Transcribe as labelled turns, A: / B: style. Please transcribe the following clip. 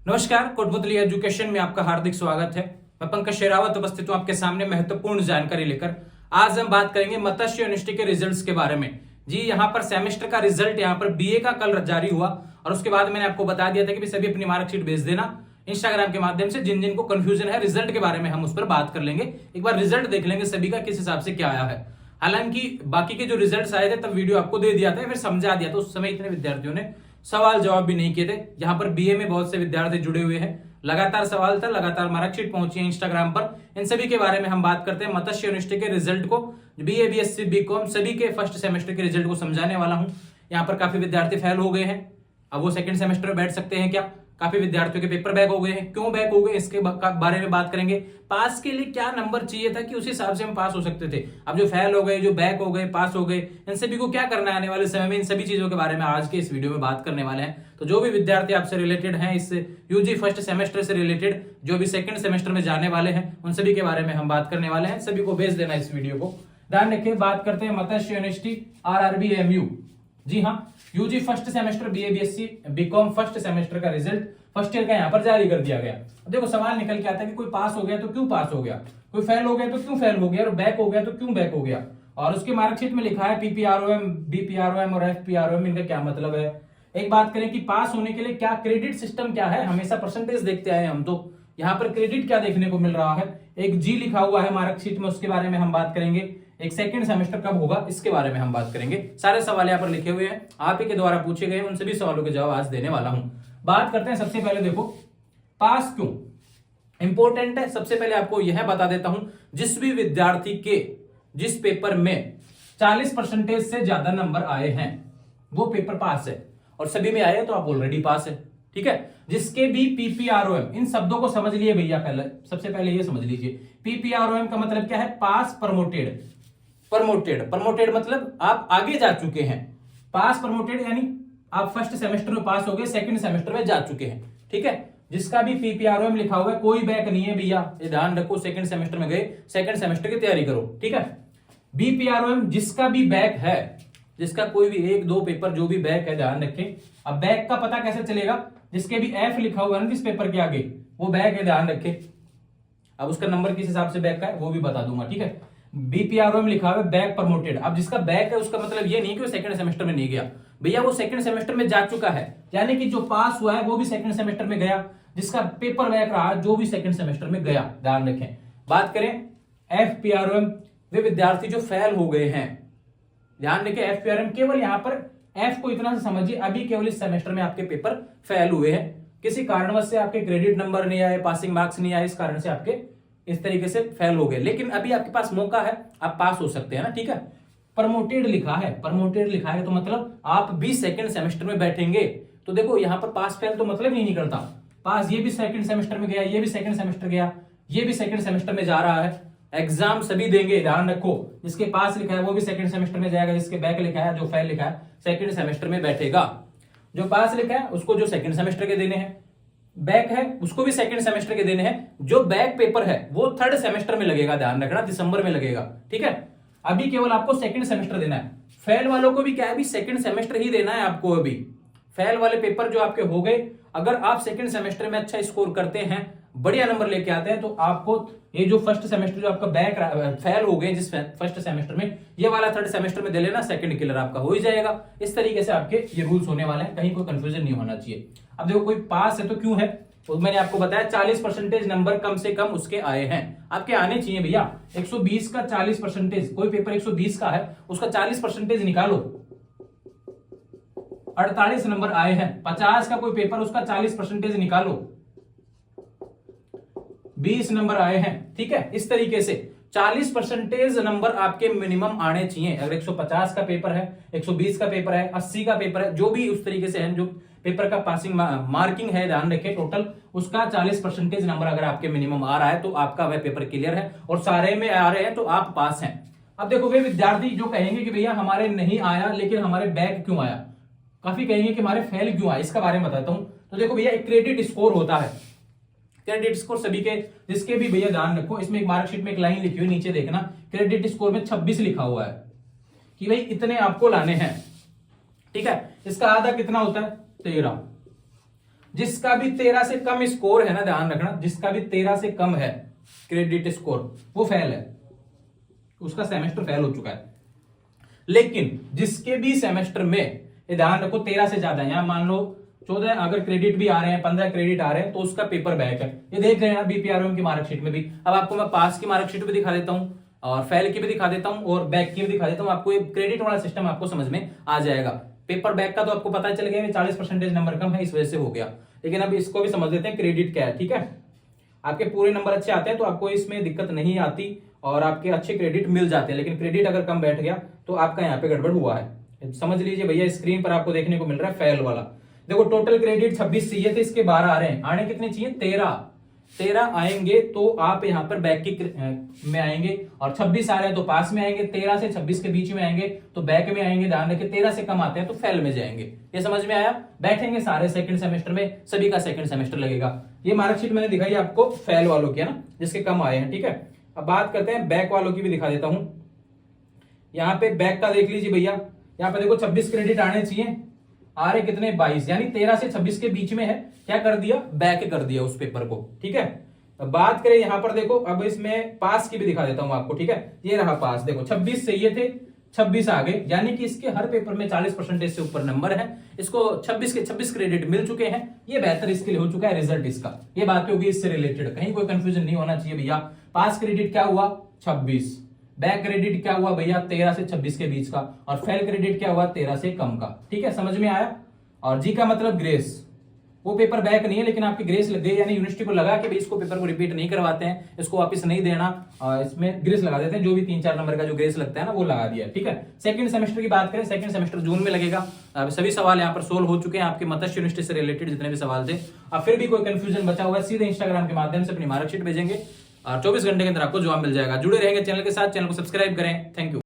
A: नमस्कार, कोटपुतली एजुकेशन में आपका हार्दिक स्वागत है। मैं पंकज शेरावत उपस्थित हूं आपके सामने महत्वपूर्ण जानकारी लेकर। आज हम बात करेंगे मत्स्य यूनिवर्सिटी के रिजल्ट्स के बारे में। जी, यहाँ पर सेमेस्टर का रिजल्ट यहाँ पर बीए का कल जारी हुआ और उसके बाद मैंने आपको बता दिया था कि सभी अपनी मार्कशीट भेज देना इंस्टाग्राम के माध्यम से। जिन जिन को कंफ्यूजन है रिजल्ट के बारे में हम उस पर बात कर लेंगे। एक बार रिजल्ट देख लेंगे सभी का किस हिसाब से क्या आया है। हालांकि बाकी के जो रिजल्ट्स आए थे तब वीडियो आपको दे दिया था, फिर समझा दिया था। उस समय इतने विद्यार्थियों ने सवाल जवाब भी नहीं किए थे। यहाँ पर बीए में बहुत से विद्यार्थी जुड़े हुए हैं, लगातार सवाल था, लगातार मार्कशीट पहुंची है इंस्टाग्राम पर। इन सभी के बारे में हम बात करते हैं। मत्स्य यूनिवर्सिटी के रिजल्ट को, बीए बीएससी बीकॉम सभी के फर्स्ट सेमेस्टर के रिजल्ट को समझाने वाला हूं। यहाँ पर काफी विद्यार्थी फेल हो गए हैं, अब वो सेकंड सेमेस्टर में बैठ सकते हैं क्या? काफी विद्यार्थियों के पेपर बैक हो गए हैं, क्यों बैक हो गए इसके बारे में बात करेंगे। पास के लिए क्या नंबर चाहिए था कि उस हिसाब से हम पास हो सकते थे। अब जो फेल हो गए, जो बैक हो गए, पास हो गए, इन सभी को क्या करना है आने वाले समय में, इन सभी चीजों के बारे में आज के इस वीडियो में बात करने वाले हैं। तो जो भी विद्यार्थी आपसे रिलेटेड हैं, इस यूजी फर्स्ट सेमेस्टर से रिलेटेड, जो भी सेकंड सेमेस्टर में जाने वाले हैं, उन सभी के बारे में हम बात करने वाले हैं। सभी को भेज देना इस वीडियो को। ध्यान रखिए, बात करते हैं मत्स्य यूनिवर्सिटी आरआरबी एमयू। जी हाँ, UG first semester BA BSc BCom first semester का रिजल्ट फर्स्ट ईयर का यहाँ पर जारी कर दिया गया। अब देखो सवाल निकल के आता है कि कोई पास हो गया तो क्यों पास हो गया, कोई फेल हो गया तो क्यों फेल हो गया, और बैक हो गया तो क्यों बैक हो गया। और उसके मार्कशीट में लिखा है पीपीआरओएम, बीपीआरओएम और एफपीआरओएम, इनका क्या मतलब है। एक बात करें कि पास होने के लिए क्या क्रेडिट सिस्टम क्या है। हमेशा परसेंटेज देखते आए हम, तो यहाँ पर क्रेडिट क्या देखने को मिल रहा है। एक जी लिखा हुआ है मार्कशीट में, उसके बारे में हम बात करेंगे। एक सेकंड सेमेस्टर कब होगा इसके बारे में हम बात करेंगे। सारे सवाल यहाँ पर लिखे हुए हैं, आप ही के द्वारा पूछे गए, उन सभी सवालों के जवाब आज देने वाला हूं। बात करते हैं सबसे पहले, देखो पास क्यों इंपॉर्टेंट है। सबसे पहले आपको यह बता देता हूं, जिस भी विद्यार्थी के जिस पेपर में 40% से ज्यादा नंबर आए हैं वो पेपर पास है, और सभी में आए तो आप ऑलरेडी पास है। ठीक है, जिसके भी पीपीआरओएम, इन शब्दों को समझ लिए भैया, पहले सबसे पहले ये समझ लीजिए पीपीआरओएम का मतलब क्या है। पास प्रमोटेड, प्रमोटेड मतलब आप आगे जा चुके हैं। पास प्रमोटेड यानी आप फर्स्ट सेमेस्टर में पास हो गए, सेकंड सेमेस्टर में जा चुके हैं। ठीक है, जिसका भी पीपीआरओएम लिखा हुआ है, कोई बैक नहीं है भैया, ये ध्यान रखो। सेकंड सेमेस्टर में गए, सेकंड सेमेस्टर की तैयारी करो। ठीक है, बीपीआरओएम जिसका भी बैक है, जिसका कोई भी एक दो पेपर जो भी बैक है, ध्यान रखें। अब बैक का पता कैसे चलेगा, जिसके भी एफ लिखा हुआ है ना जिस पेपर के आगे, वो बैक है, ध्यान रखें। अब उसका नंबर किस हिसाब से बैक का है वो भी बता दूंगा। ठीक है, बीपीआरओएम लिखा हुआ है बैक प्रमोटेड। अब जिसका बैक है उसका मतलब ये नहीं कि वो सेकंड सेमेस्टर में नहीं गया भैया, वो सेकंड सेमेस्टर में जा चुका है, यानी कि जो पास हुआ है वो भी सेकंड सेमेस्टर में गया, जिसका पेपर बैक रहा जो भी सेकंड सेमेस्टर में गया। ध्यान रखें। बात करें एफपीआरओएम, वे विद्यार्थी जो फेल हो गए हैं, ध्यान रखें। एफपीआरओएम केवल यहां पर एफ को इतना से समझिए, अभी केवल इस सेमेस्टर में आपके पेपर फेल हुए हैं, किसी कारणवश से आपके क्रेडिट नंबर नहीं आए, पासिंग मार्क्स नहीं आए, इस कारण से आपके इस तरीके से फेल हो गए, लेकिन अभी आपके पास मौका है, आप पास हो सकते हैं ना। ठीक है, प्रमोटेड लिखा है, प्रमोटेड लिखा है तो मतलब आप भी सेकंड सेमेस्टर में बैठेंगे। तो देखो यहाँ पर पास फेल तो मतलब ही नहीं करता। पास ये भी सेकंड सेमेस्टर में गया, ये भी सेकंड सेमेस्टर गया, ये भी सेकंड सेमेस्टर में जा रहा है, एग्जाम सभी देंगे। ध्यान रखो, जिसके पास लिखा है वो भी सेकंड सेमेस्टर में जाएगा, जिसके बैक लिखा है, जो फेल लिखा है, सेकंड सेमेस्टर में बैठेगा। जो पास लिखा है उसको जो सेकंड सेमेस्टर के देने हैं, बैक है उसको भी सेकंड सेमेस्टर के देने हैं। जो बैक पेपर है वो थर्ड सेमेस्टर में लगेगा, ध्यान रखना, दिसंबर में लगेगा। ठीक है, अभी केवल आपको सेकंड सेमेस्टर देना है। फेल वालों को भी क्या है, अभी सेकंड सेमेस्टर ही देना है आपको। अभी फेल वाले पेपर जो आपके हो गए, अगर आप सेकंड सेमेस्टर में अच्छा स्कोर करते हैं, बढ़िया नंबर लेके आते हैं, तो आपको ये जो फर्स्ट सेमेस्टर जो आपका बैक फेल हो गए जिस फर्स्ट सेमेस्टर में, ये वाला थर्ड सेमेस्टर में दे लेना, सेकंड क्लियर आपका हो ही जाएगा। इस तरीके से आपके ये रूल्स होने वाले हैं, कहीं कोई कंफ्यूजन नहीं होना चाहिए। अब देखो कोई पास है तो क्यों है, तो मैंने आपको बताया 40% नंबर कम से कम उसके आए हैं, आपके आने चाहिए भैया। 120 का 40%, कोई पेपर 120 का है उसका 40% निकालो, 48 नंबर आए हैं। 50 का कोई पेपर उसका 40% निकालो, 20 नंबर आए हैं। ठीक है, इस तरीके से 40% नंबर आपके मिनिमम आने चाहिए। अगर 150 का पेपर है, 120 का पेपर है, 80 का पेपर है, जो भी उस तरीके से है, जो पेपर का पासिंग मार्किंग है, ध्यान रखें, टोटल उसका 40% नंबर अगर आपके मिनिमम आ रहा है तो आपका वह पेपर क्लियर है, और सारे में आ रहे हैं तो आप पास हैं। अब देखो वे विद्यार्थी जो कहेंगे कि भैया हमारे नहीं आया लेकिन हमारे बैक क्यों आया, काफी कहेंगे कि हमारे फेल क्यों आया, इसका बारे में बताता हूं। तो देखो भैया, एक क्रेडिट स्कोर होता है, क्रेडिट स्कोर सभी के, जिसके भी भैया ध्यान रखो, इसमें एक मार्कशीट में एक लाइन लिखी हुई नीचे देखना, क्रेडिट स्कोर में 26 लिखा हुआ है कि भाई इतने आपको लाने हैं। ठीक है, इसका आधा कितना होता है, 13। जिसका भी 13 से कम स्कोर है ना, ध्यान रखना, जिसका भी 13 से कम है क्रेडिट स्कोर वो फेल है, उसका सेमेस्टर फेल हो चुका है। लेकिन जिसके भी सेमेस्टर में, ये ध्यान रखो, 13 से ज्यादा है, यहां मान लो 14 अगर क्रेडिट भी आ रहे हैं, 15 क्रेडिट आ रहे हैं, तो उसका पेपर बैक है। ये देख रहे हैं ना बीपीआरओएम की मार्कशीट में भी। अब आपको मैं पास की मार्कशीट भी दिखा देता हूं और फेल की भी दिखा देता हूं और बैक की भी दिखा देता हूं। आपको ये क्रेडिट वाला सिस्टम आपको समझ में आ जाएगा। पेपर बैक का तो आपको पता चल गया 40% नंबर कम है, इस वजह से हो गया। लेकिन अब इसको भी समझ लेते हैं क्रेडिट क्या है। ठीक है, आपके पूरे नंबर अच्छे आते हैं तो आपको इसमें दिक्कत नहीं आती और आपके अच्छे क्रेडिट मिल जाते हैं। लेकिन क्रेडिट अगर कम बैठ गया तो आपका यहाँ पे गड़बड़ हुआ है। समझ लीजिए भैया, स्क्रीन पर आपको देखने को मिल रहा है फेल वाला। देखो टोटल क्रेडिट 26 चाहिए थे, इसके 12 आ रहे हैं। आने कितने चाहिए? 13 आएंगे तो आप यहाँ पर बैक की में आएंगे, और 26 आ रहे हैं तो पास में आएंगे। 13 से 26 के बीच में आएंगे तो बैक में आएंगे। ध्यान रखिए 13 से कम आते हैं तो फेल में जाएंगे। ये समझ में आया? बैठेंगे सारे सेकंड सेमेस्टर में, सभी का सेकंड सेमेस्टर लगेगा। ये मार्कशीट मैंने दिखाई आपको फेल वालों की है ना, जिसके कम आए हैं। ठीक है, अब बात करते हैं बैक वालों की भी दिखा देता हूं। यहाँ पे बैक का देख लीजिए भैया, यहाँ पे देखो 26 क्रेडिट आने चाहिए, आ रहे कितने? 22, यानी 13 से 26 के बीच में है। क्या कर दिया? बैक कर दिया उस पेपर को। ठीक है, अब बात करें यहाँ पर देखो, अब इसमें पास की भी दिखा देता हूं आपको। ठीक है, ये रहा पास, देखो 26 चाहिए थे, 26 आ गए, यानी कि इसके हर पेपर में 40% से ऊपर नंबर है। इसको 26 के 26 क्रेडिट मिल चुके हैं। ये बेहतर इसके लिए हो चुका है रिजल्ट इसका। ये बात होगी इससे रिलेटेड, कहीं कोई कंफ्यूजन नहीं होना चाहिए भैया। पास क्रेडिट क्या हुआ? 26। बैक क्रेडिट क्या हुआ भैया? 13 से 26 के बीच का। और फेल क्रेडिट क्या हुआ? 13 से कम का। ठीक है, समझ में आया? और जी का मतलब ग्रेस, वो पेपर बैक नहीं है लेकिन आपकी ग्रेस लग गई, यानी यूनिवर्सिटी को लगा कि भाई इसको पेपर को रिपीट नहीं करवाते हैं, इसको वापस नहीं देना, इसमें ग्रेस लगा देते हैं। जो भी 3-4 नंबर का जो ग्रेस लगता है ना, वो लगा दिया। ठीक है, सेकंड सेमेस्टर की बात करें, सेकंड सेमेस्टर जून में लगेगा। सभी सवाल यहाँ पर सोल्व हो चुके हैं, आपके मत्स्य यूनिवर्सिटी से रिलेटेड जितने भी सवाल थे। अब फिर भी कोई कंफ्यूजन बचा हुआ है, सीधे इंस्टाग्राम के माध्यम से अपनी मार्कशीट भेजेंगे और 24 घंटे के अंदर आपको जवाब मिल जाएगा। जुड़े रहेंगे चैनल के साथ, चैनल को सब्सक्राइब करें। Thank you.